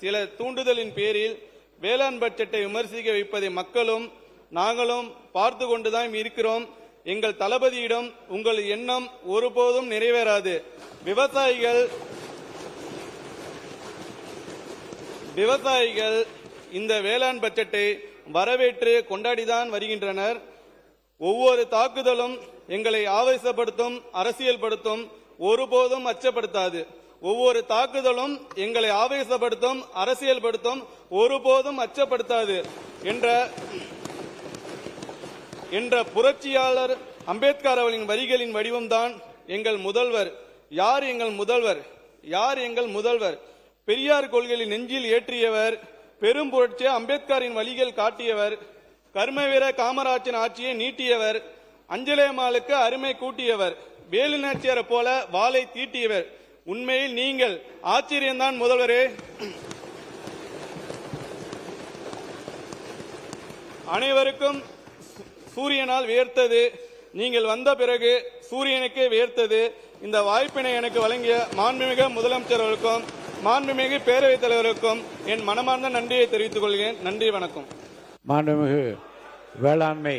சில தூண்டுதலின் பேரில் வேளாண் பட்ஜெட்டை விமர்சிக்க வைப்பதை மக்களும் நாங்களும் பார்த்து கொண்டுதான் இருக்கிறோம். எங்கள் தளபதியிடம் உங்கள் எண்ணம் ஒருபோதும் நிறைவேறாது. விவசாயிகள் இந்த வேளாண் பட்ஜெட்டை வரவேற்று கொண்டாடிதான் வருகின்றனர். ஒவ்வொரு தாக்குதலும் எங்களை ஆவேசப்படுத்தும், அரசியல்படுத்தும், ஒருபோதும் அச்சப்படுத்தாது. ஒவ்வொரு தாக்குதலும் எங்களை ஆவேசப்படுத்தும், அரசியல்படுத்தும், ஒருபோதும் அச்சப்படுத்தாது என்ற புரட்சியாளர் அம்பேத்கர் அவர்களின் வரிகளின் வடிவம்தான் எங்கள் முதல்வர். யார் எங்கள் முதல்வர்? யார் எங்கள் முதல்வர்? பெரியார் கொள்கையை நெஞ்சில் ஏற்றியவர், பெரும் புரட்சியை அம்பேத்கரின் வழிகள் காட்டியவர், கர்மவீர காமராஜன் ஆட்சியை நீட்டியவர், அஞ்சலேமாளுக்கு அருமை கூட்டியவர், வேலு நாச்சியாரை போல வாளை தீட்டியவர். உண்மையில் நீங்கள் ஆச்சரியம்தான் முதல்வரே. அனைவருக்கும் சூரியனால் வேர்த்தது, நீங்கள் வந்த பிறகு சூரியனுக்கே வேர்த்தது. இந்த வாய்ப்பினை எனக்கு வழங்கிய மாண்புமிகு முதலமைச்சர் அவர்களுக்கும் மாண்புமிகு பேரவைத் தலைவருக்கும் என் மனமார்ந்த நன்றியை தெரிவித்துக் கொள்கிறேன். நன்றி, வணக்கம். மாண்புமிகு வேளாண்மை